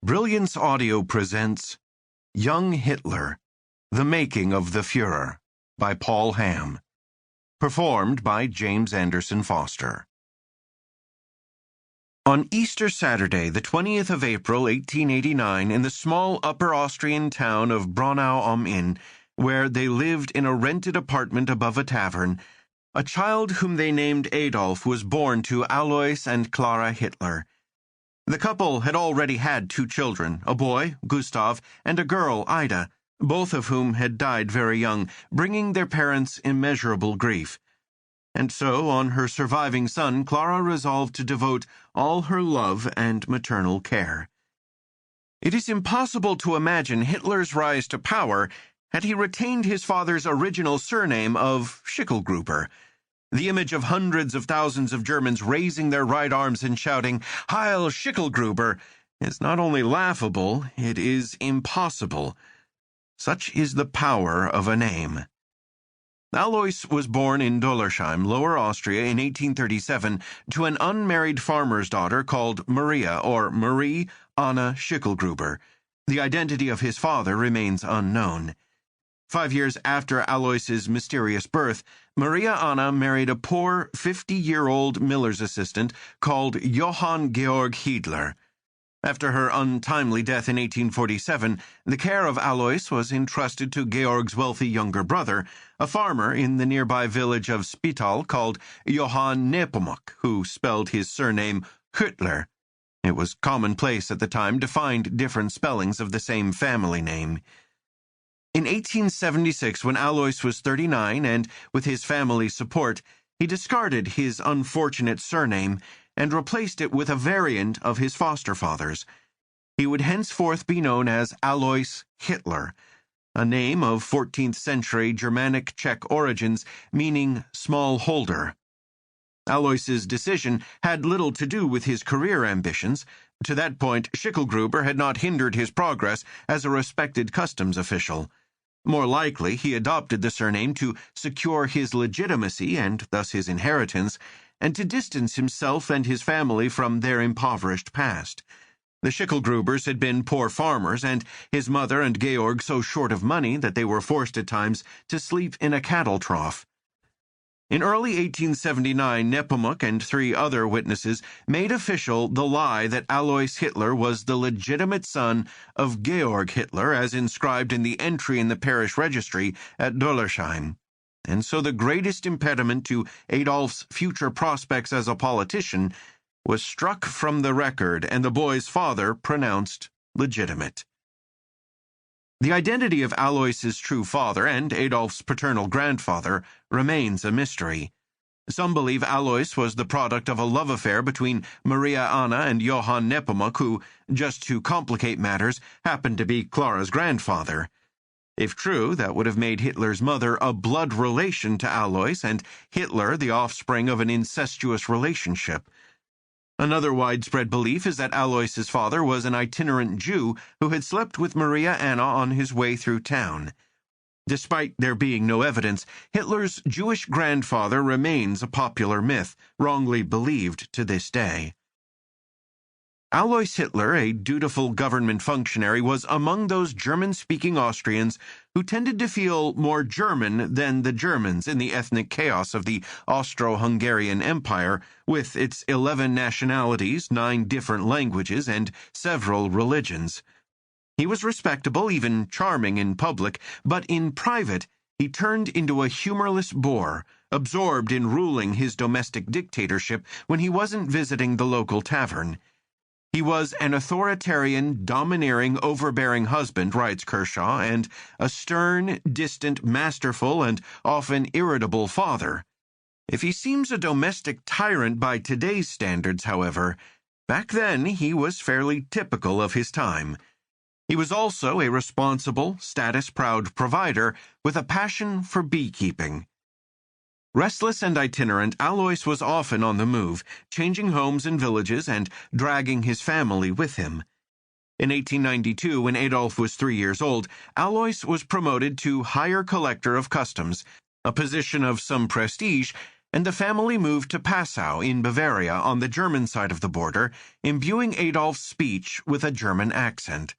Brilliance Audio presents Young Hitler, The Making of the Führer by Paul Ham. Performed by James Anderson Foster. On Easter Saturday, the 20th of April, 1889, in the small Upper Austrian town of Braunau am Inn, where they lived in a rented apartment above a tavern, a child whom they named Adolf was born to Alois and Clara Hitler. The couple had already had 2 children, a boy, Gustav, and a girl, Ida, both of whom had died very young, bringing their parents immeasurable grief. And so, on her surviving son, Clara resolved to devote all her love and maternal care. It is impossible to imagine Hitler's rise to power had he retained his father's original surname of Schicklgruber. The image of hundreds of thousands of Germans raising their right arms and shouting, "Heil Schicklgruber," is not only laughable, it is impossible. Such is the power of a name. Alois was born in Dollersheim, Lower Austria, in 1837 to an unmarried farmer's daughter called Maria, or Marie Anna Schicklgruber. The identity of his father remains unknown. 5 years after Alois's mysterious birth, Maria Anna married a poor 50-year-old miller's assistant called Johann Georg Hitler. After her untimely death in 1847, the care of Alois was entrusted to Georg's wealthy younger brother, a farmer in the nearby village of Spital called Johann Nepomuk, who spelled his surname Hitler. It was commonplace at the time to find different spellings of the same family name. In 1876, when Alois was 39 and with his family's support, he discarded his unfortunate surname and replaced it with a variant of his foster father's. He would henceforth be known as Alois Hitler, a name of 14th-century Germanic Czech origins meaning small holder. Alois's decision had little to do with his career ambitions. To that point, Schicklgruber had not hindered his progress as a respected customs official. More likely, he adopted the surname to secure his legitimacy and thus his inheritance, and to distance himself and his family from their impoverished past. The Schicklgrubers had been poor farmers, and his mother and Georg so short of money that they were forced at times to sleep in a cattle trough. In early 1879, Nepomuk and 3 other witnesses made official the lie that Alois Hitler was the legitimate son of Georg Hitler, as inscribed in the entry in the parish registry at Dollersheim. And so the greatest impediment to Adolf's future prospects as a politician was struck from the record and the boy's father pronounced legitimate. The identity of Alois's true father and Adolf's paternal grandfather remains a mystery. Some believe Alois was the product of a love affair between Maria Anna and Johann Nepomuk, who, just to complicate matters, happened to be Clara's grandfather. If true, that would have made Hitler's mother a blood relation to Alois, and Hitler the offspring of an incestuous relationship. Another widespread belief is that Alois's father was an itinerant Jew who had slept with Maria Anna on his way through town. Despite there being no evidence, Hitler's Jewish grandfather remains a popular myth, wrongly believed to this day. Alois Hitler, a dutiful government functionary, was among those German-speaking Austrians who tended to feel more German than the Germans in the ethnic chaos of the Austro-Hungarian Empire, with its 11 nationalities, 9 different languages, and several religions. He was respectable, even charming in public, but in private he turned into a humorless bore, absorbed in ruling his domestic dictatorship when he wasn't visiting the local tavern. He was an authoritarian, domineering, overbearing husband, writes Kershaw, and a stern, distant, masterful, and often irritable father. If he seems a domestic tyrant by today's standards, however, back then he was fairly typical of his time. He was also a responsible, status-proud provider with a passion for beekeeping. Restless and itinerant, Alois was often on the move, changing homes and villages and dragging his family with him. In 1892, when Adolf was 3 years old, Alois was promoted to Higher Collector of Customs, a position of some prestige, and the family moved to Passau in Bavaria on the German side of the border, imbuing Adolf's speech with a German accent.